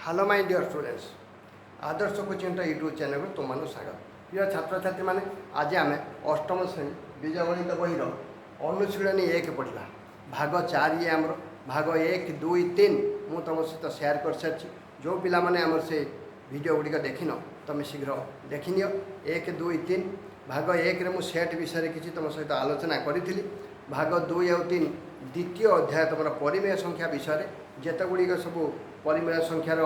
Hello my dear students, Adarsh coaching YouTube channel को तुम स्वागत। प्रिय छात्र छात्री मैंने आज आम अष्टम श्रेणी बीजगणित बहीर अनुशीलनी 1 पढ़ा भाग 4 ये आमर भाग 1, 2, 3 मु तुम सहित सेयार कर सारी। जो पिला माने आमर से वीडियो गुड़िक देखिन तुम शीघ्र देखनी 1, 2, 3 भाग 1 रे मु सेट विषय किसी तुम सहित आलोचना करी। भाग 2 और 3 द्वितीय अध्याय तुम परिमेय संख्या विषय जेते गुड़िक सब परिमेय संख्यार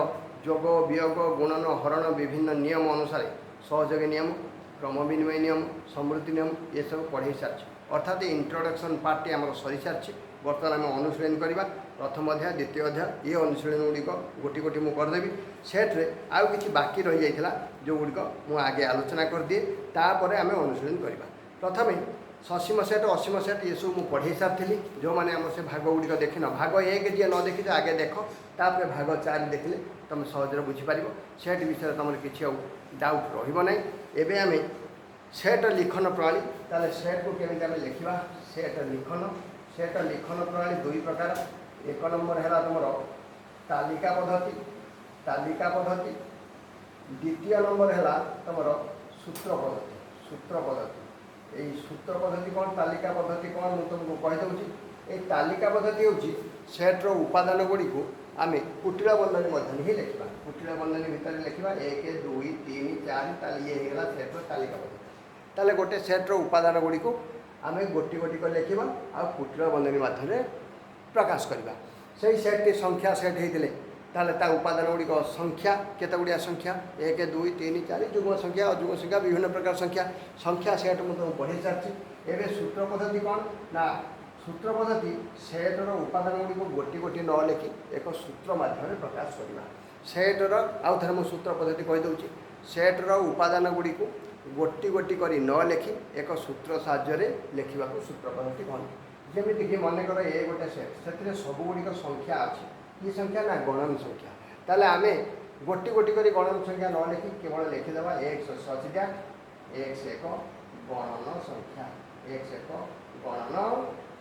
जोग वियोग गुणन हरण विभिन्न नियम अनुसार सहयोगी नियम क्रम विनिमय नियम समृद्धि नियम ये सब पढ़े सारी। अर्थात इंट्रोडक्शन पार्टी आम सरी सारी। बर्तमान आम अनुशीलन करवा प्रथम अध्याय द्वितीय अध्याय ये अनुशीलन गुड़िक गोटी गोटी मुझे करदेवी। सेट्रे आउ कि बाकी रही जाता जो गुड़िक मुझे आगे आलोचना कर दिए तापर आम अनुशीलन करवा। प्रथम ससीम सेट असीम सेट ये सब मुझे पढ़े सारी। जो मैंने आम से भाग गुड़िक देखिन भाग 1 जी न देखी आगे देख तापर भाग 4 देखिले तुम सहजरे बुझीपार सेट विषय तुम किसी डाउट रही। एवं आम सेट लिखन प्रणाली ताले सेट को केमी आम लिखा सेट लिखन प्रणाली 2 प्रकार। 1 नंबर है तुम तालिका पद्धति द्वितीय नंबर है तुम सूत्र पद्धति। यही सूत्र पद्धति कौन तालिका पद्धति कौन मुझे तुमको कहीदे। ये तालिका पद्धति हूँ सेट्र उपादान गुड़ी को आम कुटिल बंधनी मध्य ही लिखा। कुटिल बंधनी भितर लिखा 1, 2, 3, 4 ताली ये होगा सेट्र तालिका पद्धति। ताले गोटे सेट्र उपादान गुड़ी को आम गोटी गोटी कर लिखा आ कुटिल बंधनी मध्य प्रकाश करवा। से सेट संख्या सेट होते ताले ता उपादान गुड़िक संख्या केते गुड़िया संख्या 1, 2, 3, 4 जुग्म संख्या अजुग्म संख्या विभिन्न प्रकार संख्या सेट मुझे पढ़ी सारी। एवं सूत्र पद्धति कौन ना सूत्र पद्धति सेट्र उपादान गुड़िक गोटी गोटी न लिखि एक सूत्र माध्यम प्रकाश करवा। सेट्र आउ थे मुझे सूत्र पद्धति कहीदे। सेट्र उपादान गुड़िक गोटी गोटी कर न लिखि एक सूत्र साहाय्य लिखा सूत्र पद्धति कहते। जमीक मनकर ये गोटे सेट से सब गुड़िक संख्या अच्छी ये संख्या ना गणन संख्या ताले आम गोटी गोटी कर गणन संख्या न लिखि केवल लिखिदेवा x एक गणन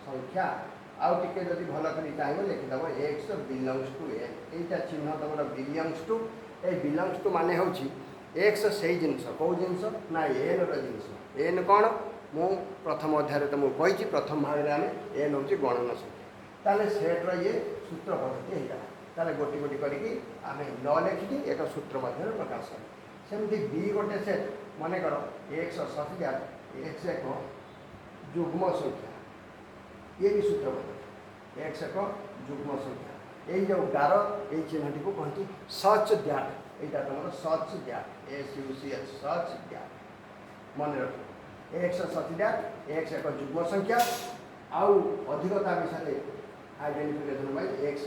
संख्या आउ टिके जदि भल कर चाहिए लिखिदेव x बिलंग्स टू n। यहीटा चिन्ह तुम बिलंग्स टू बिलंग्स टू मान हूँ x से जिनस कौ जिनस ना एन रिनस। एन कौन मु प्रथम अध्याय तुमको कही प्रथम भाग में आम एन हूँ गणन संख्या। ताले सेट्र ये सूत्र पद्धति होगा ताले गोटी गोटी करके आम न लिखिकी एक सूत्र मध्य प्रकाश कर। सेमती बी गोटे सेट मन कर x एक जुग्म संख्या ये भी सूत्र पद्धति x एक जुग्म संख्या। यही जो गार ये चिन्हटी को कहती सच दैट यहाँ तुम such that SUCH such that मन रख x सच दैट x एक जुग्म संख्या आउ अधिकता विषय identification by x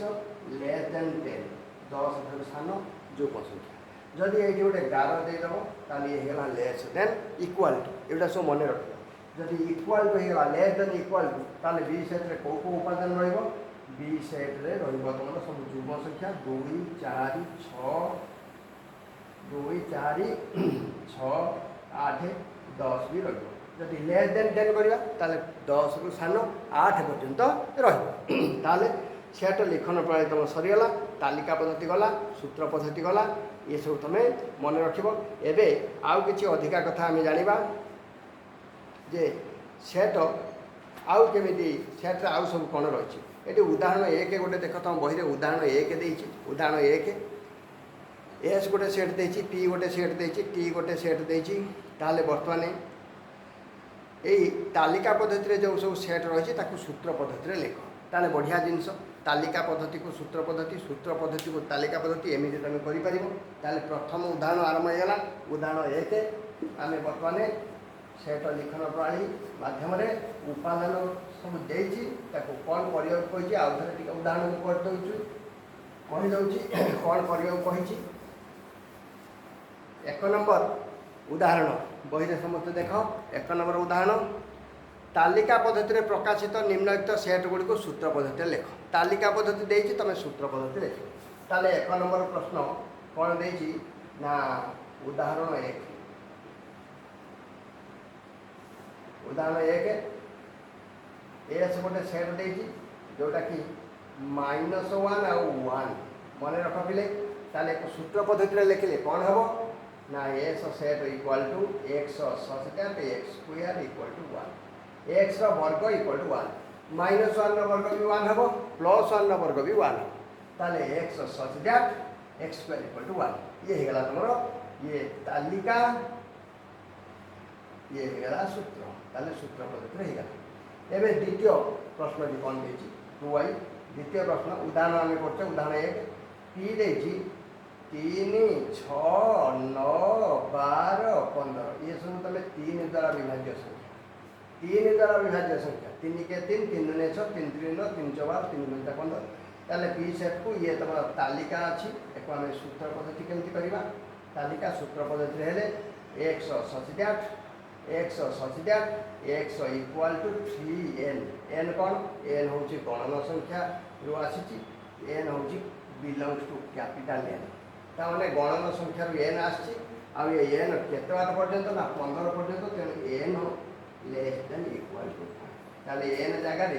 less then 10 10 ठार सान जुग्म संख्या। जदि ये गोटे गार देदेव ताल ये होगा लेस देन इक्वाल टू एटा सब मन रख। जदि इक्वाल टू होगा लेस देन इक्वाल टू ताल बी सेट्रे कौ कौ उपादान बी सेट्रे तुम सब जुग्म संख्या 2, 4, 6, 8, 10 भी रही। जदि लेस देन 10 करवा ताले 10 रु सान 8 पर्यंत रही। सेट लिखन प्रणाली तुम सरीगला तालिका पद्धति गला सूत्र पद्धति गला ये सब तुम मन रख। एवं आउ कि अधिका कथा आम जाना जे सेट आउ केमी सेट्रे आउ सब कौन रही। ये उदाहरण 1 गोटे देख तुम बही में उदाहरण 1 देती उदाहरण 1 एस गोटे सेट देती पी गोटे सेट देती टी गोटे सेट देती। ताले बर्तमान यही तालिका पद्धति जो सब सेट रही सूत्र पद्धति लिख ताले बढ़िया जिनस। तालिका पद्धति को सूत्र पद्धति को तालिका पद्धति एमती तुम कर। प्रथम उदाहरण आरंभ होगा उदाहरण 1 आम बर्तमान सेट लिखन प्रणाली मध्यम उपादान सब देती कौन कही आउ थे उदाहरण कहीदे कौन कही। 1 नंबर उदाहरण बही समस्त देख 1 नंबर उदाहरण तालिका पद्धति प्रकाशित निम्नलिखित सेट गुड़ी को सूत्र पद्धति लिख। तालिका पद्धति देती तुम सूत्र पद्धति लिख। ताले 1 नंबर प्रश्न कौन देती ना उदाहरण 1 एस गोटे सेट देती जोटा कि -1 और 1 मन रख पिले ताले सूत्र पद्धति लिखिले कौन हम ना S set equal to X सचेत X square equal to 1 X वर्ग इक्वल टू 1 माइनस 1 वर्ग भी 1 हम प्लस 1 वर्ग भी 1 ताले एक्स सचेत एक्स स्क्वायर इक्वल टू 1 ये हेगला तुम ये तालिका ये हेगला सूत्र ताले सूत्र पद्धति हेगला एबे द्वितीय प्रश्न भी कौन देछि 2y द्वितीय प्रश्न उदाहरण आम करते उदाहरण 1 पी देछि 3 6 9 12 15 ये सब तुम 3 द्वारा विभाज्य संख्या 3 द्वारा विभाज्य संख्या 3 के 3 3 दुने 6 3 3 9 3 4 3 2 15 ताले पी सेट को ये तुम तालिका अच्छी एक आम सूत्र पद्धति केमती करबा तालिका सूत्र पद्धति हेले x सचेत x सचेत x equal to 3n n कौन n हूँ गणन संख्या रू आसी n हूँ बिलंग्स टू कैपिटल n ताने गणन संख्या रू n आसी ये n केते बार पर्यंत ना 15 पर्यंत तेणु n less than equal to ताले n जगह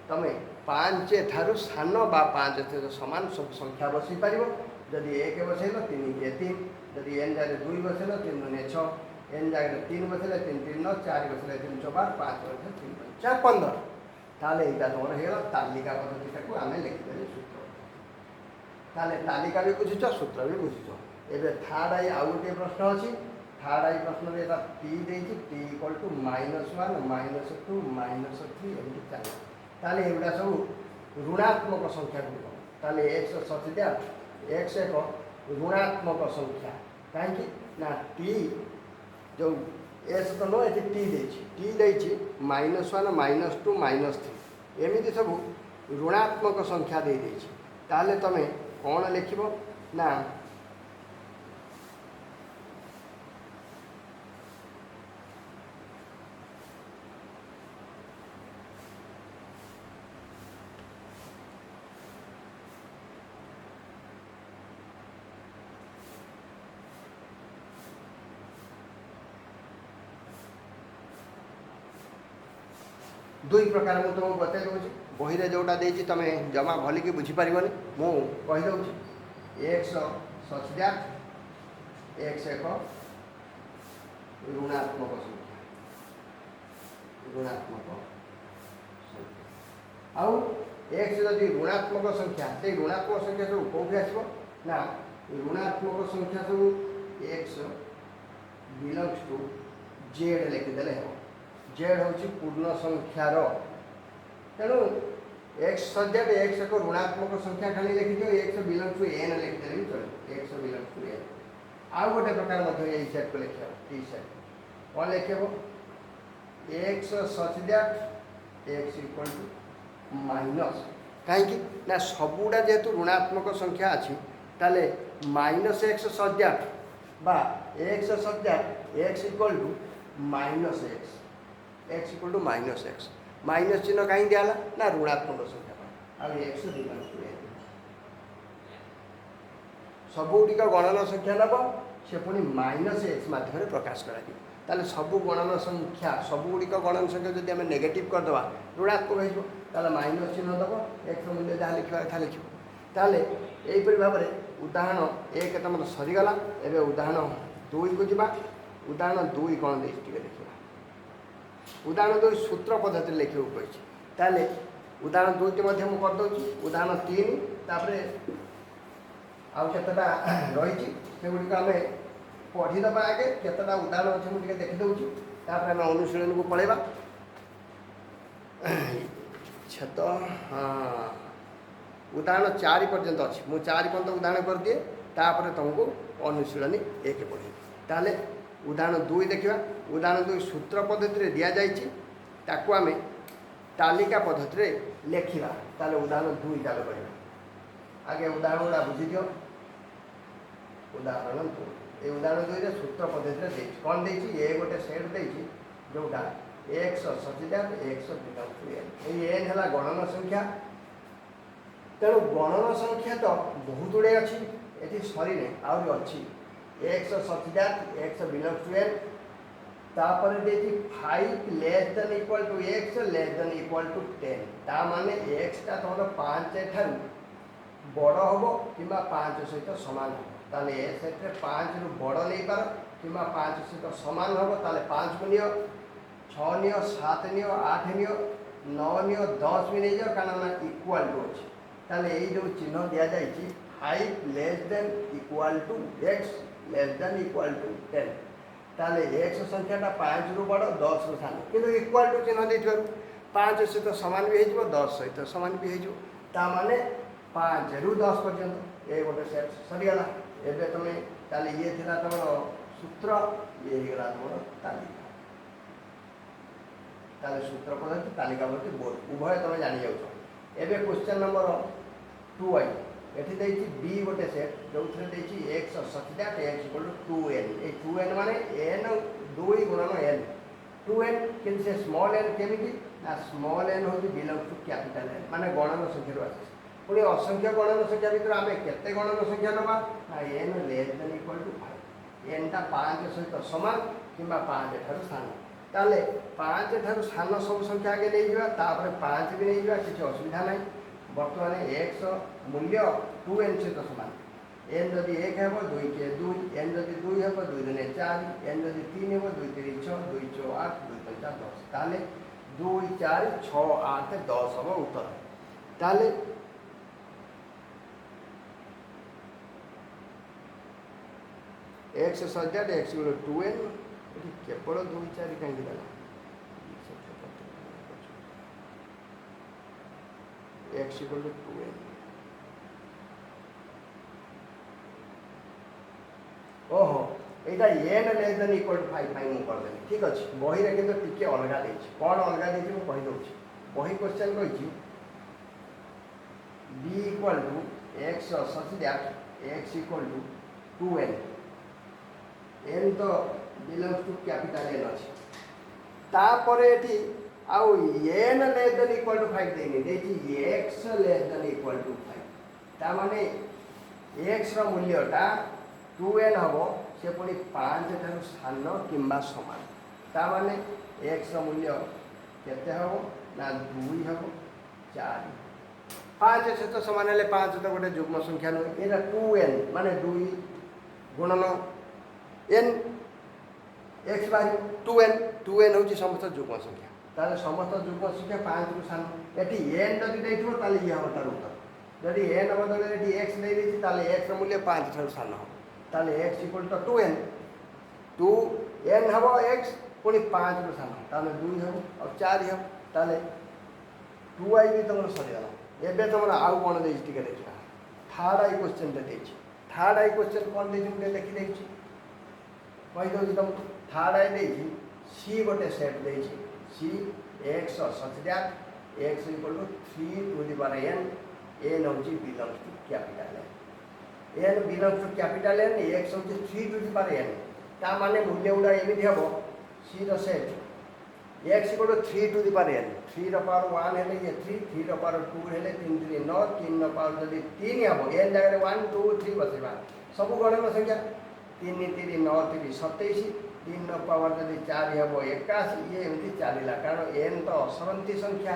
तुम 5 ठारू सान बा 5 समान सब संख्या बसई पार जदि 1 बसैल 3 के 3 जदि n जगह 2 बसैल 3 दुने 6 n जगह 3 बसैले 3 3 9 4 बसैले 3 4 5 बसैले 3 4 15 ताले एटा तुम हेला तालिका पद्धति को आम लिखिदेले सूत्र ताले तालिका भी बुझुच सूत्र भी बुझुच एबे थर्ड आई आउ गोटे प्रश्न अछि थर्ड आई प्रश्न रे एटा p देछि t इक्वल टू -1 -2 -3 एमति चले ताले एबडा सब ऋणात्मक संख्या गुलो ताले x सचेत x एक ऋणात्मक संख्या काहे ना t जो एस तो नो ये टी देछि -1 -2 -3 एमती सब ऋणात्मक संख्या दे देछि ताले तमे कौन लिखिबो ना दुई प्रकार मुझे तुमको बतई दूसरी बही रे जोटा देछि तमे जमा भलिकी बुझीपारनि मु कहीदे एक्स सचेत एक्स एक ऋणात्मक संख्या आउ एक्स जदि ऋणात्मक संख्या से ऋणात्मक संख्या सब कौटी आसो ना ऋणात्मक संख्या सब एक्स बिलंग्स टू जेड लिखिदेले हम जेड हूँ पूर्ण संख्यार तेणु एक्स सचेत एक्स एक ऋणात्मक संख्या खाली लिखिदियो एक्स बिलंग्स टू एन लिखिदेले भी चलो एक्स बिलंग्स टू एन आउ गोटे प्रकार सेट को लिखा टी सेट कौन लिखे एक्स सचेत एक्स इक्वल टू माइनस कहीं ना सबुड़ा जेहेतु ऋणात्मक संख्या अच्छी ताले माइनस एक्स सचेत बा एक्स सचेत x equal to minus x x equal to -x minus चिन्ह कहीं दियाला ना ऋणात्मक संख्या आ एक्स बिलंग्स टू एन सबुटिक गणन संख्या नब से पुणी -x माध्यम प्रकाश कर सबू गणन संख्या सबुटिक गणन संख्या जब आम नेगेटिव करदे ऋणात्मक हो माइनस चिन्ह दब एक्स मूल्य जहाँ लिखा था लिख यहीपरि भाव में उदाहरण 1 तुम सरीगला एवं उदाहरण 2 को जा उदाहरण 2 कौन देखिए उदाहरण 2 सूत्र पद्धति लिखा कही उदाहरण 2 टी करदे उदाहरण 3 तापर आउ केतटा रही सेगुड़ी आम पढ़ीदे आगे केतटा उदाहरण अच्छे मुझे देखीदे तापर आम अनुशीलन को पलैबा छत हाँ उदाहरण 4 पर्यंत अच्छी मुझे 4 पर्यंत उदाहरण कर दिए तापर तुमको अनुशीलनी 1 पढ़े ताले उदाहरण 2 देखा उदाहरण 2 सूत्र पद्धति दि जाकू आम तालिका पद्धति लिखा ताले उदाहरण 2 चालू करवा आगे उदाहरण गुड़ा बुझी दियो उदाहरण 2 ये उदाहरण 2 सूत्र पद्धति कौन देखिए ये गोटे सेट देखिए जोटा एक्स सचेत एक्स बिलंग्स टू एन ये एन है गणन संख्या तेणु गणन संख्या तो बहुत गुड़े अच्छी ये सरी आहरी अच्छी एक्स सचेत एक्स बिलंग्स टू एन तापर देखिए 5 less than equal to x less than equal to 10 ता माने एक्स टा तुम 5 ठारू बड़ हम कि 5 सहित सामान हम ताले ए सेट 5 रु बड़ नहीं पार कि 5 सहित सामान हम ताले 5 को neo 6 neo 7 neo 8 neo 9 neo 10 भी नहीं जाओ कारण इक्वाल टू अच्छे ताले यही जो चिन्ह दि जाए 5 less than equal to x less than equal to 10 ताले x संख्याटा 5 रु बड़ 10 रु सान किंतु इक्वाल टू चिन्ह देथिबारु 5 सहित सामान भी हो 10 सहित सामान भी हो ता माने 5 रु 10 पर्यंत ये गोटे सेट सरीगला एबे तुम ताले ये थिला तुम सूत्र ये गला तुम तालिका ताले सूत्र पद्धति तालिका पद्धति बोर्ड उभय तुम जानी जाउछ एबे क्वेश्चन नंबर 2i एठी देछि b गोटे सेट जो थरे देछि x such that x equal to 2n A 2n माने n 2 गुणन n 2n किन से स्मॉल n केमिति ना स्मॉल n होती बिलोंग टू कैपिटल n माने गणन संख्या रो आसे पुणी असंख्य गणन संख्या भितर आमे केते गणन संख्या नबा ना n less than equal to 5 n ता 5 सहित समान किबा 5 ठारो सान ताले 5 ठारो सान सब संख्या आगे ले जिवा तापर 5 भी नहीं जिवा किछ असुविधा नै बर्तमान x मूल्य 2n सहित समान n जदि 1 हेबो 2 के 2 n जदि 2 हेबो 2 दुने 4 n जदि 3 हेबो 2 3 6 2 4 8 2 5 10 ताले 2 4 6 8 10 हम उत्तर ताले x सजाट x 2n केवल 2 4 कहीं दिला x equal to 2n ओहो एटा n less than equal to 5 fine कर देनी ठीक अछि बही रे किंतु टिके अलगा देछि कोन अलगा देछि मु कहि दोछि बही question कहिछि b equal to x such that x equal to 2n n तो बिलोंग्स टू कैपिटल n अछि तापरे एठी आउ n less than equal to 5 देनी देछि x less than equal to 5 ता माने x रो मूल्यटा 2n हबो से पुणी 5 ठारू सान किंबा समान ता माने x रो मूल्य केते हबो ना 2 हबो 4 5 से तो समान हेले 5 तो गोटे युग्म संख्या न एरा 2n माने 2 गुणन n x बारी 2n होची समस्त युग्म संख्या ताले समस्त युग्म संख्या 5 रु सान एठी n जदि देथिबो ताले ये हम तार उत्तर जदि n बदले एठी x दे देछि ताले x रो मूल्य 5 ठारू सान हो ताले x equal to 2n 2n हबो x पुणी 5 रु सान ताले 2 हबो और 4 हबो ताले 2i भी तमर सरी गला एबे तमर आउ कोन देछि टिके देखिया थर्ड आई क्वेश्चन दे देछि थर्ड आई क्वेश्चन कोन देछि मुके लिखि देछि कहि दो तुम थर्ड आई देछि c गोटे सेट देछि c x such that x equal to 3 to the power n n होछि belongs to capital n belongs to capital n x होछि 3 to the power n ता माने मूल्य उडा एमिति हबो c रो set x equal to 3 to the power n 3 रो power 1 हेले ये 3 रो पावर 2 हेले 3 3 9 3 रो पावर जदि 3 हबो n जगह 1 2 3 बसेबा सब गणन संख्या 3 3 9 3 27 3 रो पावर जदि 4 हबो 81 ये एमिति चलिला कारण n तो असरंती संख्या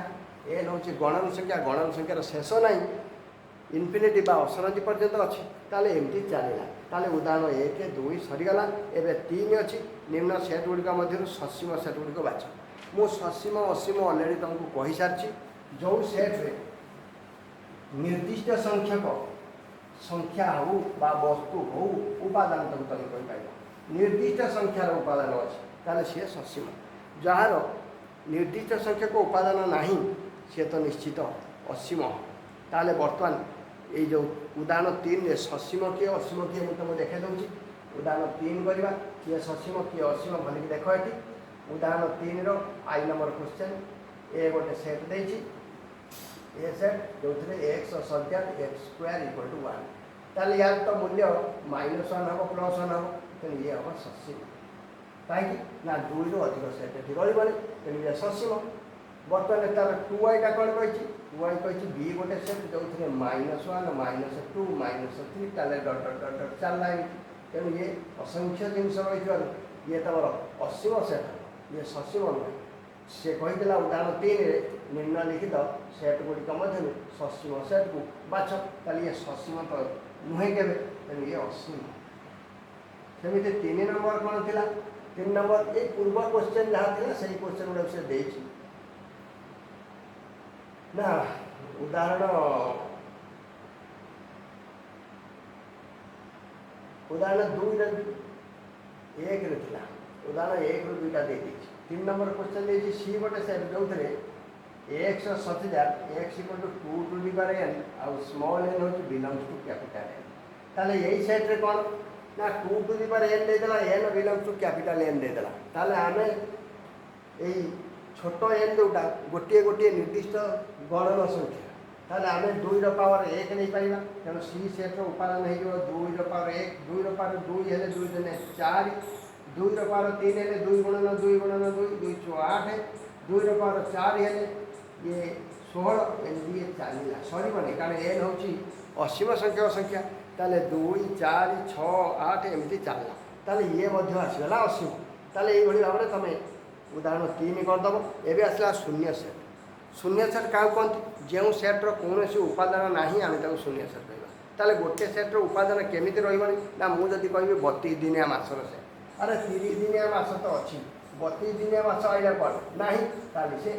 n होछि गणन संख्या रो शेष नाही इन्फिनिटी बा असरंती पर्यंत अछि ताले एमिति चलिला ताले उदाहरण 1 2 सरी गला एबे 3 अछि निम्न सेट गुडी का मध्य ससीम सेट गुडी को बाछ मु ससीम असीम ऑलरेडी तुमको कहि सारछि जो सेट रे निर्दिष्ट संख्या हो बा वस्तु हो उपादान तुम कहि पाइबो निर्दिष्ट संख्यार उपादान अछि ताले से ससीम जहार निर्दिष्ट संख्या को उपादान नाही से तो निश्चित असीम ताले वर्तमान ये जो उदाहरण 3 रे ससीम के असीम के मु तुमको देखा दउछि उदाहरण 3 करबा किए ससीम किए असीम भली देखो एठी उदाहरण 3 रो आई नंबर क्वेश्चन ए गोटे सेट देछि ए सेट जो x सज्ञात x स्क्वायर इक्वल टू 1 ताले यार तो मूल्य -1 हबो +1 हबो तो ये हबो ससीम काहे ना 2 रो अधिक सेट एठी रही बने तो ये ससीम वर्तमान तार 2i टा कोन कहिछि 2i कहिछि b गोटे सेट जो -1 -2 -3 ताले डॉट डॉट डॉट डॉट चल लाइन तेणु ये असंख्य जिनस रही ये तमर असीम सेट ये ससीम से कही उदाहरण 3 निम्नलिखित सेट गुड़िक मध्य ससीम सेट को बाछ ताली ये ससीम तो नुहे के तेणु ये असीम सेमती 3 नंबर कौन थी 3 नंबर ये पूर्व क्वेश्चन जहाँ थी से क्वेश्चन गुड़ा से देछि ना उदाहरण 2 1 रे उदाहरण 1 रू 2टा दे 3 नंबर क्वेश्चन दे सी गोटे सेट जो एक्स सचिदार X equal to 2 to the power n आउ स्मॉल n हो बिलोंग्स टू कैपिटल n ताले यही सेट रे कौन ना 2 टू दी पावर n दे देला n belongs to capital n दे देला ताले आमे एई छोटो n जोटा गोटे गोटे निर्दिष्ट गणन संख्या ताले आमे 2 रो पावर 1 नहीं पाइबा तेणु सी सेट रो उपादान हे जो 2 रो पावर 1 2 रो पावर 2 हेले 2 जने 4 2 रो पावर 3 हेले 2 गुणन 2 गुणन 2 2 6 8 2 रो पावर 4 हेले ये 16 एमती ये चलला सरी बने कारण n होची असीम संख्या ताले 2 4 6 8 एमती चलला ताले ये मध्य आसीगला असीम ताले एई भली भाबरे तमे उदाहरण 3 कर दबो एबे आसला शून्य सेट क्या कहते जो सेट्र कौन उपादान ना आम शून्य सेट कहवा ताले गोटे सेट्र उपादान केमी रही ना मुझे कहबी 32 दिनिया मासर सेट अरे 30 दिनिया मास तो अच्छी 32 दिनिया मास आइला कौन ना से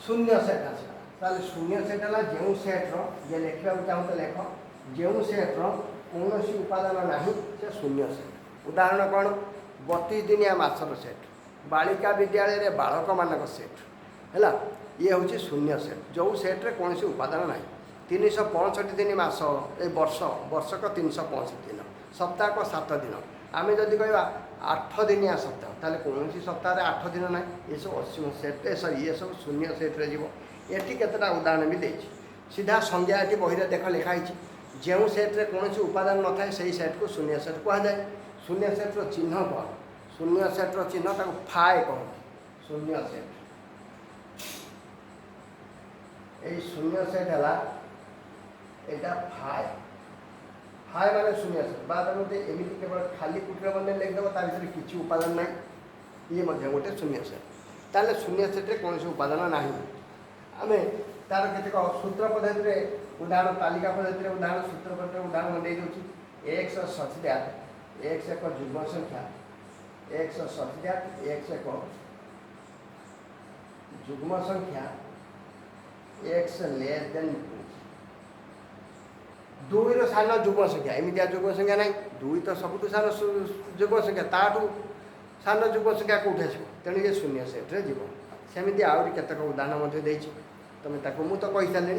शून्य सेट आसा शून्य सेट है जो सेट्र जे लिखा चाहते लेख जो सेट्र कौन उपादान ना से शून्य सेट उदाहरण कौन 32 दिनिया मासर सेट बालिका विद्यालय बालक मान सेट है ये हूँ शून्य सेट जो सेट्रे कौन उपादान ना 365 दिन मास ए वर्षक 365 दिन सप्ताह 7 दिन आम जदि कह 8 दिनिया सप्ताह ताले कौन सप्ताह 8 दिन ना ये सब असीम सेट सरी ये सब शून्य सेट्रे जीव ये केतटा उदाहरण भी देछि सीधा संज्ञा ये बही देख लिखाई जो सेट्रे कौन उपादान न थाए से सेट को शून्य सेट कहुए शून्य सेट्र चिन्ह कौन शून्य सेट्र चिन्ह ताको फाए कहते शून्य सेट ये शून्य सेट है यहाँ फाए फाए माने शून्य सेट बाद एमती केवल खाली कुटीर बने लिखदेव तार किसी उपादान ना ये गोटे शून्य सेट ताले शून्य सेट्रे कौन उपादान ना आम तार केतक सूत्र पद्धति उदाहरण तालिका पद्धति उदाहरण सूत्र पद्धति उदाहरण दे दूँ एक्स सचिदार एक्स एक जुग्म संख्या एक्स सचिदार एक्स एक जुग्म संख्या एक्स लेस देन 2 रो सान जुग्म संख्या एमती जुग्म संख्या ना 2 तो सबुठ सान जुग्म संख्या ताठू सान जुग्म संख्या कौट आस तेणु ये शून्य सेट्रे जीव सेमती आहरी केतक उदाहरण तुम मु तो कही सारे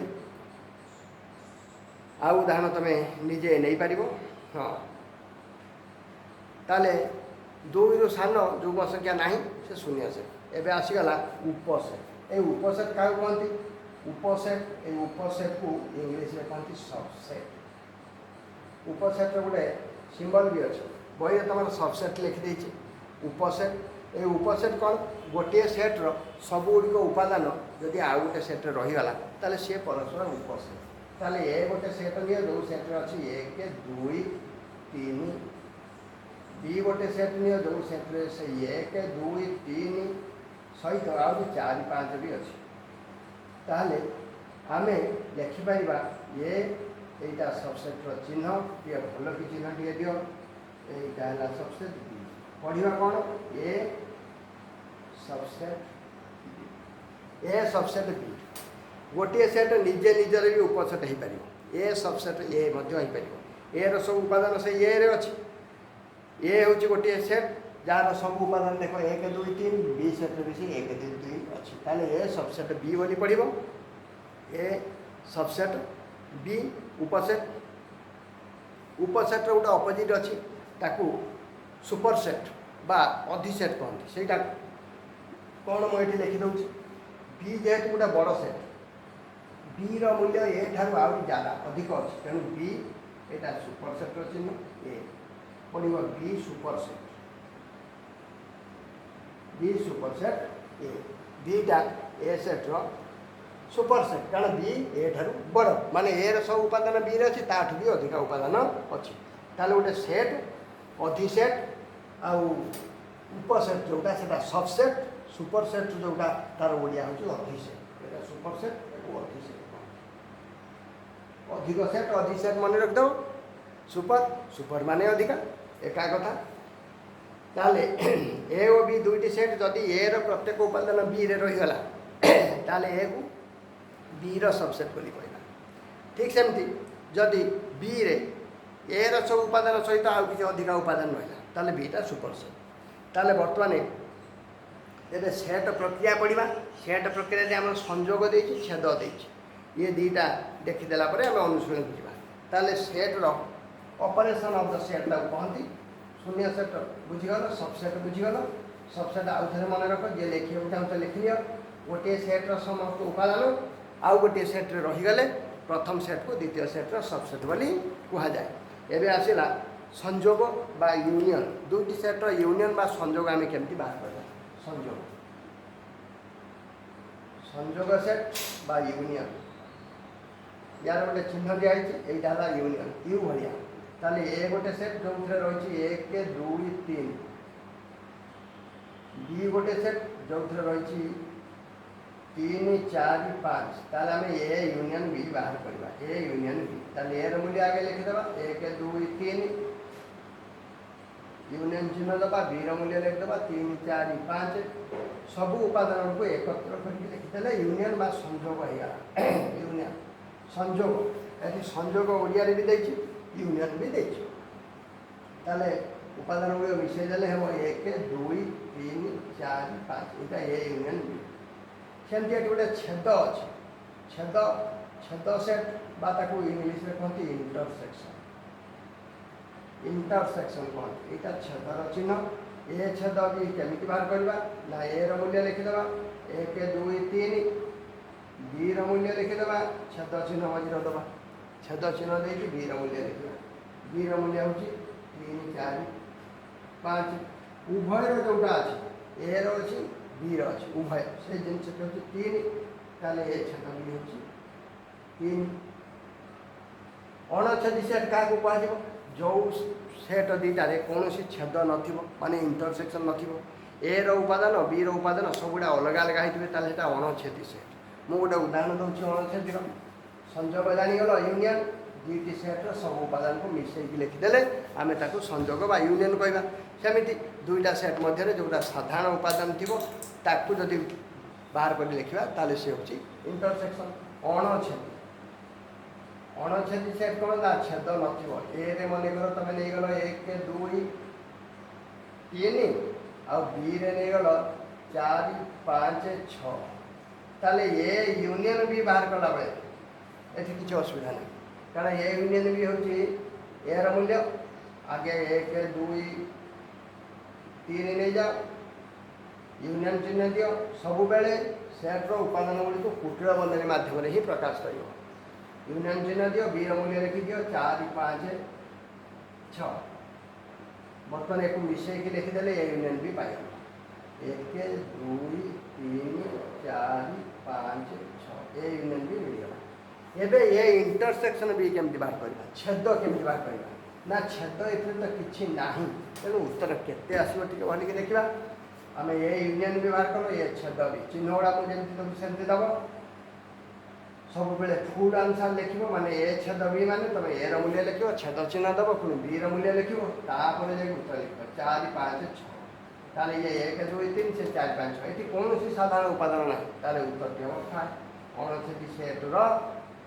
आ उदाहरण तुम निजे नहीं पार हाँ ताले 2 रो सान जुग्म संख्या ना से शून्य सेट एवं आसीगला उपसेट ये उपसेट क्या कहती उपसेट ये उपसेट को इंग्लिश में कहती सबसेट उपसेट गोटे सिंबल भी अच्छे बही तुम सबसेट लिखिदे उपसेट ये उपसेट कौन गोटे सेट्र सबुगुड़िक उपादान जदि आउ गोटे सेट्रे रहीगला ताले सी परस्पर उपसेट ताले ए गोटे सेट नियो जो सेट्रे अच्छी 1 2 3 बी गोटे सेट नियो जो सेट्रे से 1 2 3 सहित आउ 4 5 भी अच्छी ताहले आमे लिखिपर ये यहाँ सबसेट्र चिन्ह ये भल कि चिन्ह टे दियो यहाँ है सबसेट बी पढ़ा कौन ए सबसेट बी गोटे सेट निजे निजर भी उपसेट हो पार ए सबसेट ए ए सब उपादान से ए रे अच्छी ए हूँ गोटे सेट जार सब उपादान देख 1 2 3 बी सेट भी 1 2 3 अच्छी ताले ए सबसेट बी बोली पड़ो ए सबसेट बी उपसेट उपसेट्र गोटे अपोजिट अच्छी ताकू सुपरसेट बा अधिसेट कहते से कौन मुझे लिखिदे बी जेहेतु गोटे बड़ सेट बी रूल्य ए ठार आहुरी ज़्यादा अधिक अच्छी तेणु बी यहाँ सुपरसेट्र चिन्ह ए पड़ो B superset B superset A बीटा ए सेट्र सुपरसेट कारण बी ए ठार बड़ माने ए सब उपादान बी रे अच्छी ताठू भी अधिक उपादान अच्छी ताले गोटे सेट अधिसेट आउ उपसेट जोटा से सबसेट सुपरसेट जोटा तार ओडिया हूँ अधिसेट यहाँ सुपरसेट को अधिक सेट अधिक सेट मन रखिदेव सुपर सुपर माने अधिका एका कथा ताले ए और बी दुईटी सेट जदि ए रो प्रत्येक उपादान बी रे रहीगला ताले ए को बी रो सबसेट बोली कहला ठीक सेमती जदि बी रे ए रो सब उपादान सहित आउ किसी अधिका उपादान रहिला ताले बी टा सुपर सेट ताले वर्तमान एबे सेट प्रक्रिया पड़िबा सेट प्रक्रिया रे हम संयोग देछि छेद देछि ये दीटा देखिदेला परे हम अनुशीलन करिबा ताले सेट रो ऑपरेशन ऑफ द सेट ला कहंती शून्य सेट बुझीगल सबसेट बुझीगल सबसेट आउ थे मन रख जे लिखिए चाहते लिखिए गोटे सेट्र समस्त उपादान आउ गोटे सेट्रे रहीगले प्रथम सेट को द्वितीय सेट्र सबसेट बोली कहुए एवं आसला संजोग बा यूनियन दुईटी सेट्र यूनियन बा संजोग आम केमती बाहर करवा संजोग संजोग सेट बा यूनियन यार गोटे चिन्ह दिखाई यहाँ यूनियन यू भाया ताले ए गोटे सेट जो रही 1 2 3 बी गोटे सेट जो रही 3 4 5 ताले आम ए यूनियन बी बाहर करवा ए यूनियन बी ताले ए मूल्य आगे लिखिदेवा 1 2 3 यूनियन चिन्ह दबा बी मूल्य लिखिदेवा 3 4 5 सबू उपादान को एकत्र करके लिखिदेले यूनियन बा संजोग होगा यूनियन संजोग ये संजोग ओडिया भी देछि यूनियन भी देखिए ताले उपादान गुड़ मिसेदेले हम 1 2 3 4 5 यहाँ ए यूनियन बी सेमती गोटे छेद अच्छे छेद छेद सेट बात इंग्लीश में कहते इंटरसेक्शन इंटरसेक्शन कहते यहाँ छेदर चिन्ह ए छेद भी केमी बाहर करवा ना ए मूल्य लिखिदेवा 1 2 3 बी मूल्य लिखिदेवा छेद चिन्ह मझे दबा छेद चिन्ह देखिए बी मूल्य लिखा बी मूल्य हूँ 3 4 5 उभय जोटा अच्छे ए रही बी रही उभय से जिनस हूँ 3 ताले ए छेद भी हूँ 3 अणछेदी सेट क्या कह जो सेट दुईटार कौन छेद नाने इंटरसेक्शन ए उपादान बी उपादान सबुड़ा अलग अलग होता अणछेदी सेट मुझे गोटे उदाहरण दूसरी अणछेदी संजोग जानीगल यूनियन दुईटी सेट्र सब उपादान को मिसेक लिखिदेले आम ताक संजोग बा यूनियन कहवा सेमती दुईटा सेट मध्य जोटा साधारण उपादान थी ताकू जदि बाहर कर लिखा ताले सी हूँ इंटरसेक्शन अणछेदी अणछेदी सेट कौन ना छेद नथिबो ए रे मन कर तुम नहीं गल 1 2 3 आ बी रे नहीं गल 4 5 6 ताले ए यूनियन भी बाहर कला बेले ये किसी असुविधा नहीं कारण ए यूनियन भी हूँ एर मूल्य आगे 1 2 3 नहीं जाओ यूनियन चिन्ह दियो सबु बेले सेट्र उपादान गुड़ी को कुटीर बंधनी मध्यम ही प्रकाश कर यूनियन चिन्ह दियो बी मूल्य लिखि दियो 4 5 6 बर्तमान एक मिसेक लिखिदेले ए यूनियन भी पाई 1 2 3 4 5 6 ए यूनियन भी मिलगला एबे ये इंटरसेक्शन भी केमती बाहर करवा छेद केमती बाहर करवा ना छेद एथरे तो किछि नाही तेणु उत्तर केते आसीबो टिके भलिके देखिबा आमे ए यूनियन भी बाहर कलो ये छेद भी चिन्ह गुड़ा को जेमती तुम सेमती दबो सब बेले फुल आंसर लिखिबो माने ए छेद भी माने तुम ए र मूल्य लिखिबो छेद चिन्ह दबो पुनी बी र मूल्य लिखिबो तापर जे उत्तर लिखिबो 4 5 6 ताले ये 1 2 3 से 4 5 6 एटी कोनोसी साधारण उपादान ना ताले उत्तर देबो फाइ अणछेदी सेट रो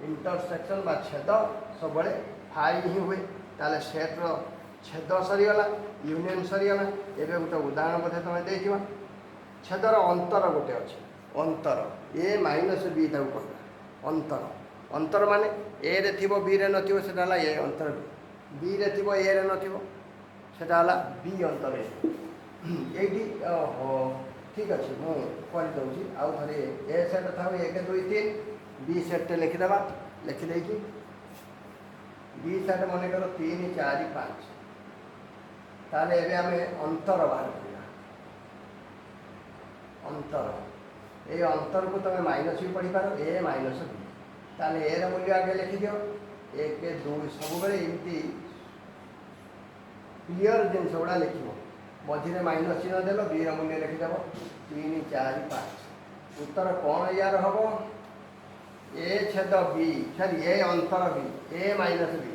इंटरसेक्शन बा छेद सब फाइ ही हुए ताले सेट्र छेद सरीगला यूनियन सरीगला एवं गोटे उदाहरण बोधे तुम देखा छेदर अंतर गोटे अच्छे अंतर ए माइनस बी ताक कहना अंतर अंतर माने ए रे थिबो बी रे नथिबो सेटा हला ए अंतर बी रे थिबो ए रे नथिबो सेटा हला बी अंतर एटी ओहो ठीक अच्छे मुझे कर दूसरी आउ थे ए सेट था 1 2 3 बी सेट लिखिदेवा लिखिदे बी सेट मन कर 3 4 5 ताले एबे आमे अंतर बाहर करिया अंतर ए अंतर को तुम माइनस भी पढ़ी पार ए माइनस बी ताले ए र मूल्य आगे लिखि दियो 1 2 सब बेले एमती क्लियर जिन गुड़ा लिखिबो मझे माइनस चिन्ह देल बी र मूल्य लिखिदेव 3 4 5 उत्तर कौन यार हम ए छेद बी सरी ए अंतर बी ए माइनस बी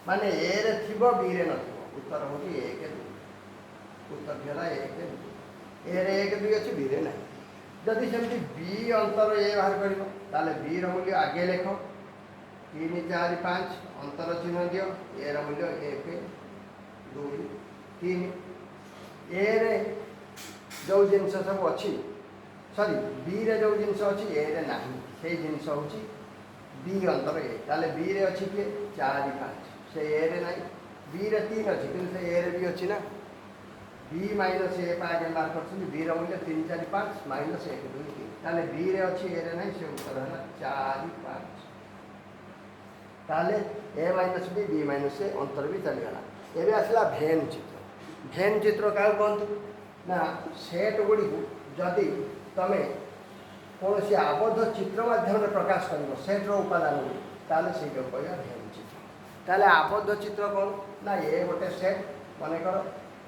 माने ए रे थिबो बी रे नथिबो उत्तर होची 1 2 उत्तर फेरा 1 2 ए रे 1 2 अछि बी रे नै जदि सेमति बी अंतर ए बाहर करिवो ताले बी रो मूल्य आगे लेखो 3 4 5 अंतर चिन्ह दियो ए रो मूल्य 1 2 3 ए रे जो जिनस सब अछि सॉरी बी रे जो जिनस अछि ए रे नाही से जिनस होची बी अंतर ए ताले बी रे अछि के 4 5 से ए रे नाही बी रे 3 अछि किंतु से ए रे भी अछि ना बी माइनस ए आगे मार्क करछन बी रे मूल्य 3 4 5 माइनस 1 2 3 ताले बी रे अछि ए रे नाही से उत्तर है 4 5 ताले ए माइनस बी माइनस ए अंतर भी चली गला एबे आसला भेन चित्र का कहतु ना सेट गुडी जदि तमे कौन सी आबद्ध चित्र माध्यम प्रकाश कर सेट्र उपादान ताले से कहया भेन चित्र ताले आबद्ध चित्र कौन ना ये गोटे सेट मन कर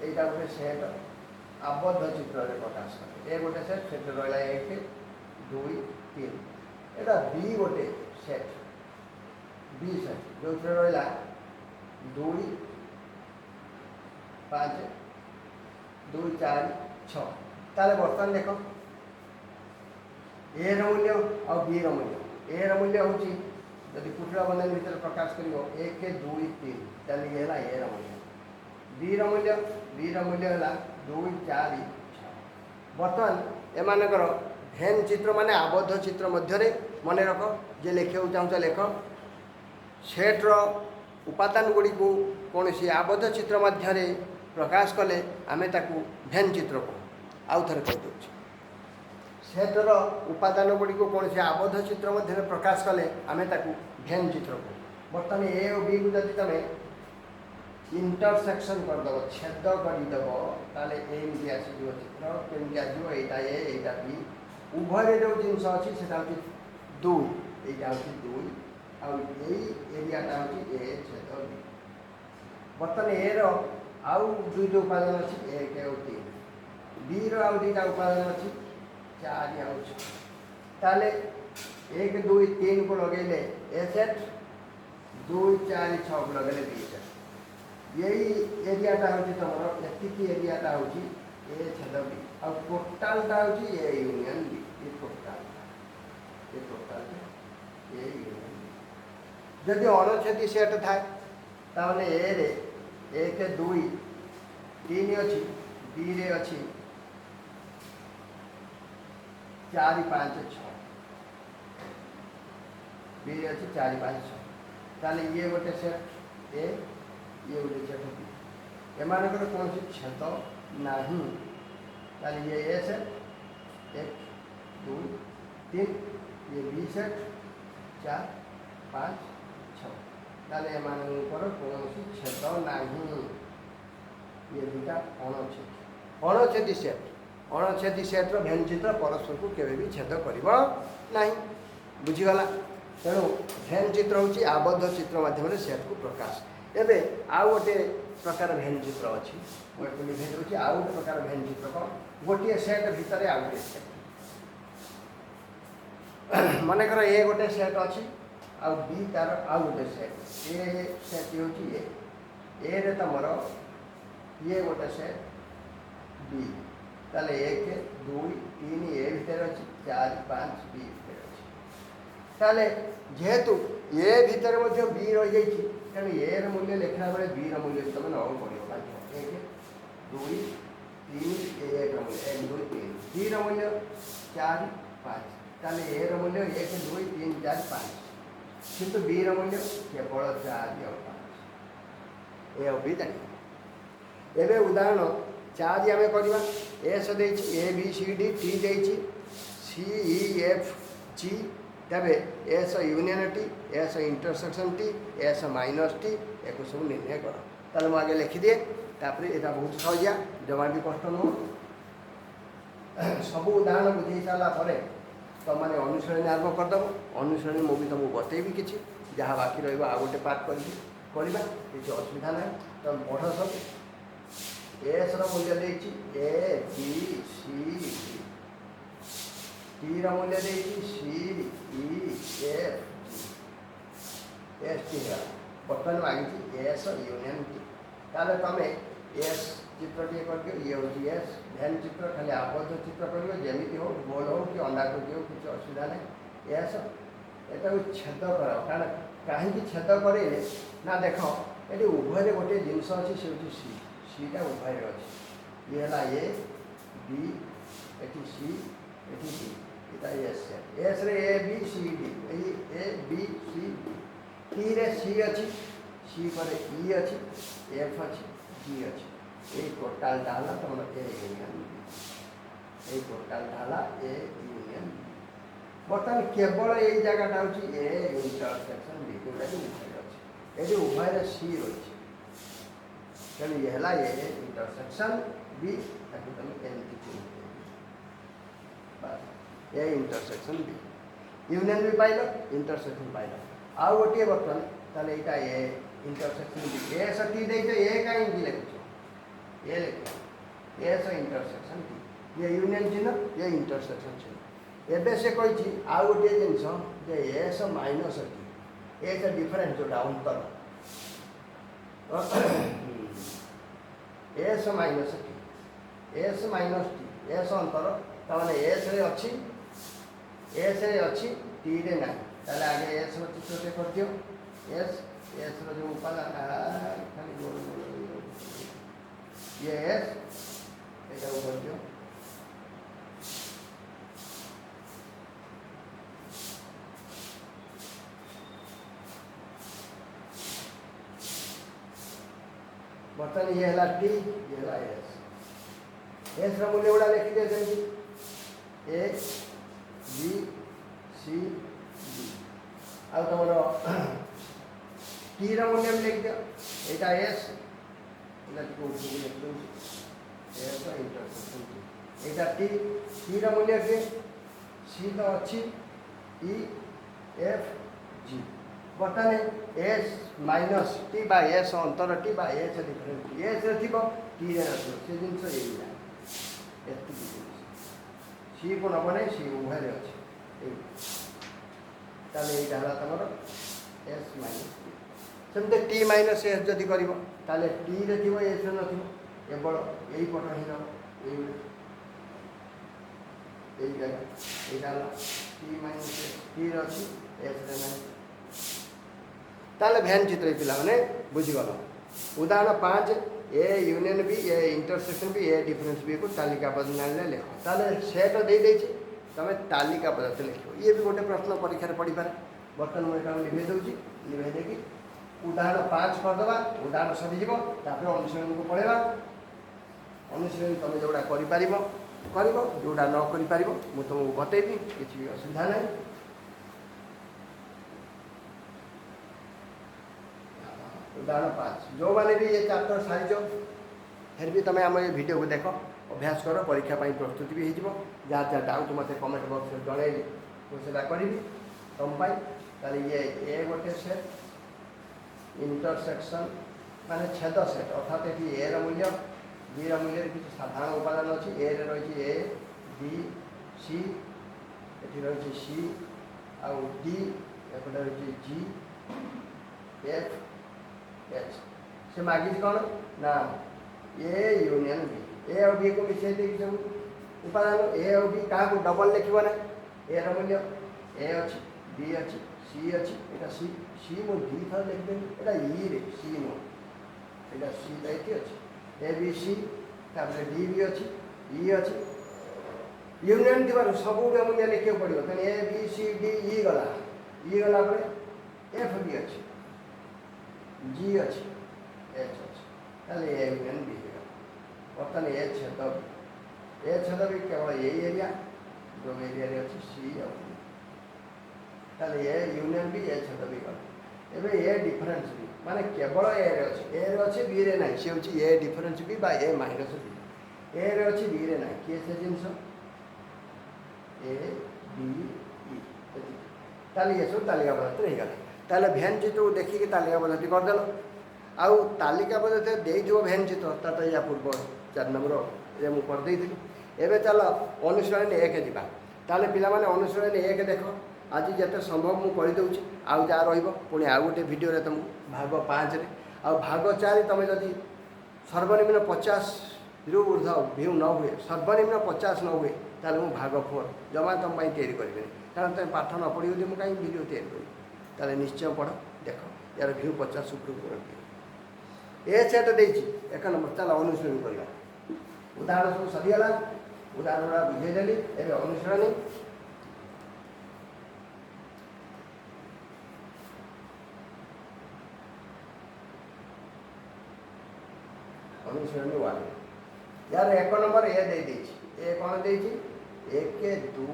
यहाँ गोटे सेट आबद्ध चित्र प्रकाश कर ए गोटे सेट सेट रहा 1 2 3 एटा बी गोटे सेट बी सेट जो रहा 2 5 2 4 6 ताले बर्तमान देख ए मूल्य और बी मूल्य ए मूल्य हूँ जब कुटुरा बंधन भितर प्रकाश कर 1 2 3 ताले ये है ए मूल्य बी मूल्य है 2 4 6 बर्तमान एमानकर भेन चित्र माने आबद्ध चित्र मध्य मन रख जे लिखा चाहूँ लेख सेट्र उपादान गुड़ी को कौन सी आबद्ध चित्र मध्य प्रकाश कले आमे ताकू भेन चित्र को आउ थे कहीदे सेट्र उपादान गुड़ी को कौन सी आबद्ध चित्र मध्य प्रकाश कले आमे ताकू भेन चित्र को बर्तमान ए और बी को जब तुम इंटरसेक्शन करदेव छेद करदेव ताले एमती आसो चित्र केमती आसो यहाँ ए यहाँ बी उभय जो जिनस अच्छी से 2 यहाँ हूँ 2 आरियाटा हूँ ए छेद बी बर्तमान ए आउ दुईट उपादान अच्छी 1 और 3 बी आउ दुईटा उपादान अच्छी 4 आउ 6 ताले 1 2 3 को लगेले ए सेट 2 4 6 को लगेले बी सेट यही एरियाटा हूँ तुम एति एरियाटा हूँ ए छेद बी आ टोटालटा हूँ ए यूनियन बी ये टोटाल ए यूनियन बी जदि अणछेदी सेट थाए ताने ए रे 1 2 3 अच्छी बी रे अच्छी 4 5 6 बी रे अच्छी 4 5 6 ताले ये गोटे सेट ए ये गोटे सेट बी एमानकर कौन सी छेद नहीं ताले ये ए सेट 1 2 3 ये बी सेट 4 5 6 ताले एमानकर कौन सी छेद नहीं ये दुटा अणछेदी सेट्र भेन चित्र परस्पर को केवे भी छेद कर बुझीगला तेणु भेन चित्र हूँ आबद्ध चित्र माध्यम सेट को प्रकाश एबे आउ गोटे प्रकार भेन चित्र अच्छी गोटे आउ गोटे प्रकार भेन चित्र कौन गोटे सेट भितर आउ गोटे सेट मनकर ए गोटे सेट अच्छी आउ बी तार आउ गोटे सेट ए सेट हूँ ए रे तुमर ये गोटे सेट बी ताले 1 2 3 ए भितर अच्छी 4 5 बी भितर अच्छी ताले जेहेतु ए भितर मध्य बी रही जाइए तेणु ए मूल्य लिखा बेले बी मूल्य तुम नौ पड़ो 1 2 3 ए मूल्य 1 2 3 बी मूल्य 4 5 ताले ए मूल्य 1 2 3 4 5 किंतु बी मूल्य केवल 4 और 5 ए बी जानी एवं उदाहरण 4 आम करवा एस दे A B C D T दे सी ई एफ जी तेरे S union T S intersection T S minus T एक सब निर्णय कर ताले मुझे लिखिदिए तापर यहाँ बहुत सहजिया जमा भी कष्ट नुह सब उदाहरण बुझे सारापर तुम मैंने अनुसरणी आरम्भ करदेव अनुसरणी मुझे तुमको बतेबी कि जहाँ बाकी रहा गोटे पार्ट करवा किसी असुविधा ना तुम पढ़ सब एस मूल्य दे A B C D T मूल्य दे C E F S T है बर्तमान मांगी एस यूनियन टी ताले तमे एस चित्र टी कर दियो ये होची एस भैन चित्र खाली आबद्ध चित्र करियो जेमिति हो गोल हो कि अंडाकृति हो किसी असुविधा नहीं एस एटा छेद कर कारण कहीं छेद करे ना देख ये उभय गोटे जिनस अच्छी से सी सीटा उभय अच्छी ये है ए बी एटी सी एटी डी इटा एस एस रे A B C D A B C D टी रे सी अच्छी सी पर ई अच्छी एफ अच्छी जी अच्छी ये टोटाल डाला तुम ए यूनियन ये टोटाल डाला ए यूनियन बर्तमान केवल यही जगह हूँ ए इंटरसेक्शन बी जोटा कि उभय अच्छे ये उभय सी रही तेणु ये है ए इंटरसेक्शन बी ताकि तुम एमती ए इंटरसेक्शन बी यूनियन भी पाइल इंटरसेक्शन पाइल आउ गोटे बर्तमान ताले यहाँ A intersection B A T देख ए कहीं लिखुच ए लिख एस इंटरसेक्शन टी ये यूनियन चिन्ह ये इंटरसेक्शन चिन्ह एबे से कही आउ गोटे जिनस S minus T S difference जोटा अंतर एस माइनस टी एस अंतर तमाने एस रे अच्छी एस रे अच्छी टी रे ना ताले आगे एस रो चित्र कर दियो एस एस रो जो उपादान खाली गोल गोल ये एस एटा कर दियो बर्तमान ये है टी ये है एस रो मूल्य गुड़ा लिखी दे ए बी सी डी आ तुम टी रो मूल्य भी लिख दियो यहाँ एस यहाँ टी रो मूल्य के सी तो अच्छी ई एफ जी बर्तमान एस माइनस टी बा एस अंतर टी बा एस डिफरेंस एस रे थी टी रे से जिनस ये सी को नब ना सी उभय अच्छे ताले यहाँ तुम एस माइनस सेमती टी माइनस एस जदि कर टी रे थी एस रे न केवल यही पट ही रही जगह टी माइनस टी रे अच्छी एस रे ना ताले भैन चित्र पिला मैंने बुझीगल उदाहरण 5 A union B A intersection B A difference B को तालिका बदल लिख ताले सेट दे देछि तमे तालिका बदल लिख ये भी गोटे प्रश्न परीक्षा पड़ी पारे बर्तमान मुझे लिभे दूसरी लिभे देकी उदाहरण 5 करदे उदाहरण सरीज अनुशीलन को पढ़ेगा अनुशीलन तुम जोड़ा कर जोड़ा न कर तुमको बतेबी किसी भी असुविधा नहीं उदाहरण 5 जो मैंने भी ये चैप्टर सारिज फिर भी तुम आम ये वीडियो को देख अभ्यास कर परीक्षा प्रस्तुति भी हो जहाँ जहाँ डाउट मत कमेंट बॉक्स में जन मुझे करी तुम ये ए गोटे सेट इंटरसेक्शन माने छेद सेट अर्थात ये ए मूल्य बी मूल्य किसी साधारण उपादान अच्छी ए रही ए बी सी ये रही सी आउ डी एपटे रही जी एफ एच से मागिज कौन ना ए यूनियन बी ए और बी को मिसई दे सब उपादान ए और बी क्या को डबल लिखो ना ए मूल्य ए अच्छी बी अच्छी सी अच्छी यहाँ सी सी मु दी थर लिखदेवी यहाँ ई रे सी नो यहाँ सी ये अच्छी ए बी सी तापर डी भी अच्छी ई अच्छी यूनियन थी सब मूल्य लिखा पड़ो तेना ए बी सी डी ई गला एफ भी अच्छी जी अच्छी एच अच्छी ताले ए यूनियन बी बर्तमान ए छेद भी केवल यही एरिया जो एरिया अच्छी सी और ताले ए यूनियन भी ए छेद भी गला एबे ए डिफरेंस भी माने केवल ए रे अच्छी बी रे नहीं सी हूँ ए डिफरेंस भी बा ए माइनस बी ए रे अच्छी बी रे नहीं किए से जिनस ए बी ई ताले ये सब तालिका पद्धति रही गला ताले भैन चित्र देखिए तालिका पद्धति करदेल आउ तालिका पद्धति देव भैन चित्र अर्थात या पूर्व 4 नंबर ये मुझे करदे एवं चल अनुशीलन 1 जावा ताले पिला माने अनुशीलन 1 देख आज जिते संभव मुझे आउ जहाँ पुणी आउ गोटे भिडियो तुमको भाग 5 आउ भाग 4 तुम जदि सर्वनिम्न 50 रु ऊर्ध व्यू न हुए सर्वनिम्न 50 न हुए ताल मुझे भाग 4 जमा तुम तैयारी करें कारण तुम पाठ न पढ़ी मुझे कहीं भिडियो तैयारी करी ताले निश्चय पढ़ देख यार व्यू 50 उपरूप ए सेट देती 1 नंबर चल अनुशीलन करवा उदाहरण सब सरीगला उदाहरण गुड़ा बुझेदेली एवं अनुशीलनी अनुशीलनी 1 यार 1 नंबर ए दे ए कौन दे 1 2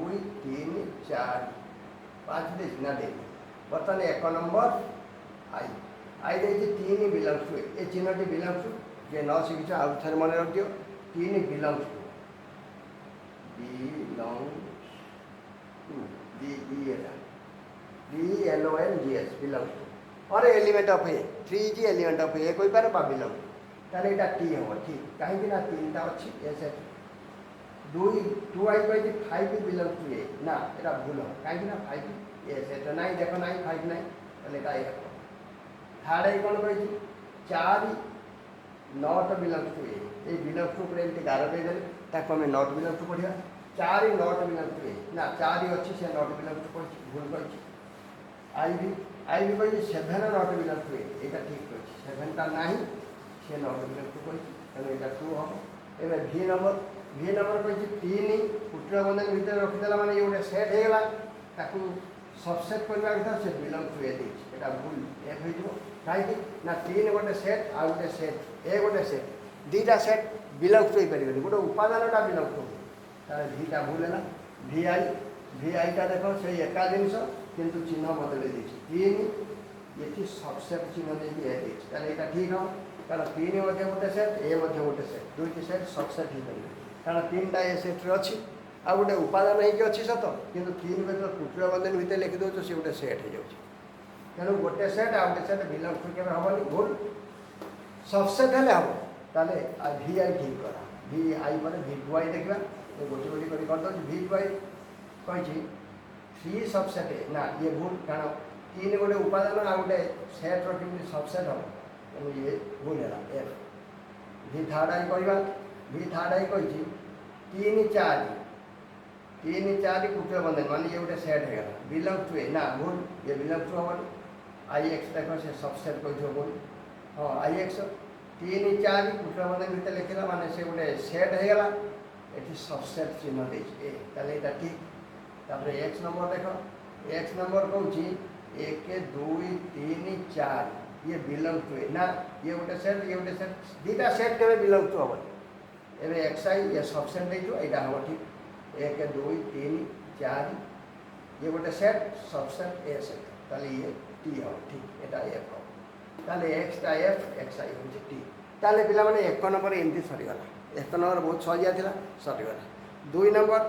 3 4 5 दे ना दे बर्तमान 1 number I I they 3 belongs to ए चिन्ह टी बिलंग्स टू जे न शिखी आउ थे मन रख दियो 3 belongs to belongs to belongs belongs to और एलिमेंट ऑफ ए 3 जी एलिमेंट ऑफ ए कोई पारे बा बिलंग ताले एटा टी हो ठीक कहीं ना 3टा अच्छी ए सेट 2 आई कहि 5 बिलंग टू ए ना एटा भूल हो कहीं ना 5 ए सेट नहीं देखो नहीं 5 नहीं ताले एटा ए थर्ड आई कोन कहि 4 not belong to A belong to पर एमती गार दे देले ताको हमें नॉट बिलंग टू पढ़िया 4 नॉट बिलंग टू ए ना 4 अच्छी से नॉट बिलंग टू पढ़ी भूल कहि आई भी कही 7 नॉट बिलंग टू ए यहाँ ठीक कही 7टा ना से नॉट बिलंग टू कही तेनाली यहाँ 2 हम एवं भि नंबर कही 3 कुटिल बंधन भितर रखीदेला मैंने ये गोटे सेट होगा ताकू सबसेट करवा कथा से बिलंग टू ए देटा भूल एफ हो कहीं ना 3 गोटे सेट आ गोटे सेट ए गोटे सेट 2टा सेट बिलंग टू पारे गोटे उपादानटा बिलंग टू तार भिटा भूल है भि आईटा देख से एका जिनस किंतु चिन्ह बदल दी 3 ये सबसेट चिन्ह देखिए यहाँ ठीक हम कारण 3 गोटे सेट ए गोटे सेट 2टी सेट सबसेट हो पारे कारण 3टा ए सेट्रे अच्छी आ गोटे उपादान होती सत किंतु 3 को कुटिल बंधन भितर लिखिदे सी गोटे सेट हो जाए तेणु गोटे सेट आ गोटे सेट बिलंग टू के हेनी भूल सबसेट हेले हम ताले भि आई ठीक करा भि आई पर भि2 आई देखा गोटे गोटे करदे भि2 आई कही 3 सबसेट ना ये भूल कारण 3 गोटे उपादान आ गोटे सेट रखी सबसेट हम तेणु ये भूल है एफ भि थर्ड आई कहवा भि थर्ड आई कही 3 4 कुटिल बंधन मान ये गोटे सेट हो बिलंग टू ए ना भूल ये बिलंग टू हम आई एक्स देख से सबसेट कही भूल हाँ आई एक्स 3 4 कुटिल बंधन भितर लिखला माने से गोटे सेट होगा ये सबसेट चिन्ह दे यहाँ ठीक तापर एक्स नंबर देख एक्स नंबर कौन 1 2 3 4 ये बिलंग टू ए ना ये गोटे सेट 2टा सेट के बिलंग टू हम एवं एक्स आई ये सबसेट देखो यहाँ हम ठीक 1 2 3 4 ये गोटे सेट सबसेट ए सेट ताले ये टी हम ठीक यहाँ एफ हम ताले एक्सटा एफ एक्स आई हूँ टी ताले पिला माने 1 नंबर एमती सरीगला 1 नंबर बहुत सजिया था सरीगला 2 नंबर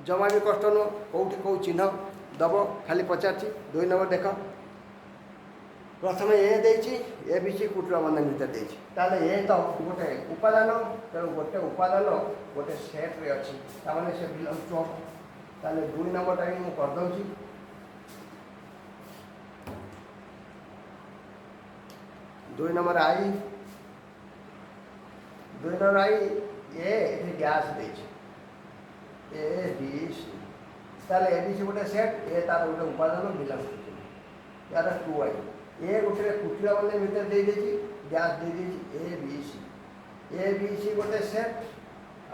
जमा भी कष्ट नुह कौटी कौ चिन्ह दब खाली पचार 2 नंबर देख प्रथम ए देची ए बी सी कुटिल बंधन भितर देची ताले ए तो गोटे उपादान तेणु गोटे उपादान गोटे सेट्रे अच्छी ताने से बिलंग टू हम ताले 2 नंबरटा भी मुझे करदे 2 नंबर आई 2 नंबर आई ए गैस देची ए बी सी ताले ए बी सी गोटे सेट ए तार गोटे उपादान बिलंग टू यार 2 आई ए गोटे कुटिल बंधन भितर दे देची गैस दे देची ए बी सी गोटे सेट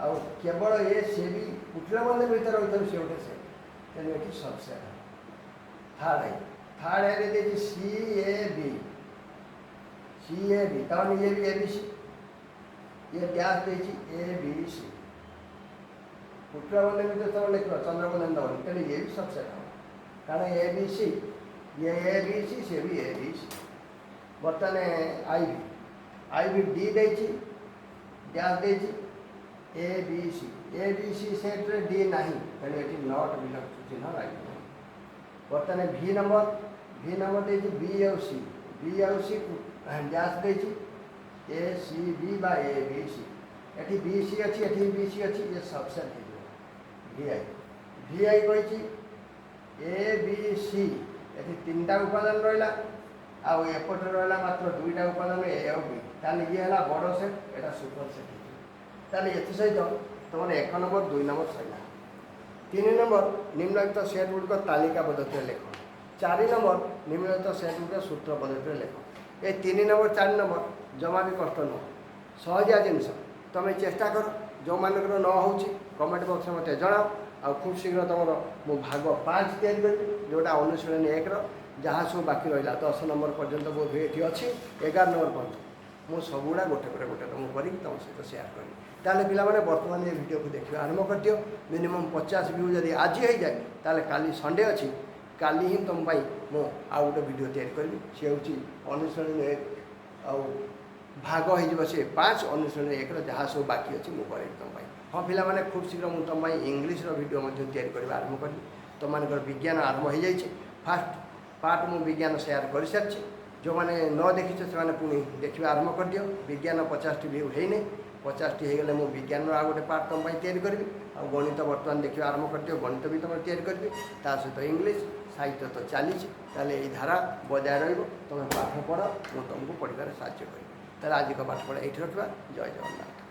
आ केवल ए सी बी कुटिल बंधन भितर रही सी गोटे सेट तेणु ये सबसेट थर्ड आई दे सी ए बी तमाम ये भी ए बी सी ये गैस देची ए बी सी कुटिल बंधन भितर तुम लिख चंद्रबंधन दबन तेणु ये भी सबसेट हम कारण ए बी सी ये ए बी सी से भी ए बी सी बर्तमान आई भी डी देची गैस देची ए बी सी सेट्रे डी ना तेणु ये नॉट बिलंग टू चिन्ह लगे बर्तमान भि नंबर देची बी आउ सी गैस देची ए सी बी बा ए बी सी ये बी सी अच्छी ये बी सी अच्छी ये सबसेट हो भि आई कही ए बी सी ये तीनटा उपादान रहा आउ एपटे रहा मात्र दुईटा उपादान ए और बी ताले ये है बड़ सेट एटा सुपर सेट ताले ये सहित तुम 1 नंबर 2 नंबर सैला 3 नंबर निम्नलिखित सेट गुड़िक तालिका पद्धति लेख 4 नंबर निम्नलिखित सेट गुड़िक सूत्र पद्धति लेख ये 3 नंबर 4 नंबर जमा भी कष्ट नुह सहजिया जिनस तुम चेष्टा कर जो मानक न हो कमेंट बक्स में मत जनाओ आ खूब शीघ्र तुम मु भाग 5 तैयारी करी जोटा अनुशीलनी 1 जहाँ सब बाकी रहा 10 नंबर पर्यंत बोध ये अच्छी 11 नंबर पर्यटन मुझ सबुड़ा गोटे पर गोटे तुमको करी तुम सहित सेयार करी ताले पिला माने वर्तमान ये वीडियो को देखिए आरंभ कर दियो मिनिमम 50 व्यू जब आज हो जाए ताले काली संडे अच्छी काली ही तुम मु आउ गोटे वीडियो तैयारी करी सी हूँ अनुशीलनी 1 आउ भाग हो से 5 अनुशीलनी 1 जहाँ सब बाकी अच्छी मुझे तुम हाँ पे खूब शीघ्र मुझे तुम इंग्लीश वीडियो तैयारी कर आरंभ करी तुम मान विज्ञान आरंभ हो जाए फास्ट पार्ट मु विज्ञान सेयार कर सारी जो मैंने न देखी से पुणी देखा आरंभ कर दियो विज्ञान 50 व्यू है 50 होगले मु विज्ञान आ गोटे पार्ट तुम तैयारी करी आ गणित बर्तमान देखा आरंभ कर दियो गणित भी तुम तैयारी करी सहित इंग्लीश साहित्य तो चली धारा बजाय रुम पाठ पढ़ मुझे तुमको पढ़ार साहय करी आज का पाठ पढ़ा ये रखा जय जगन्नाथ।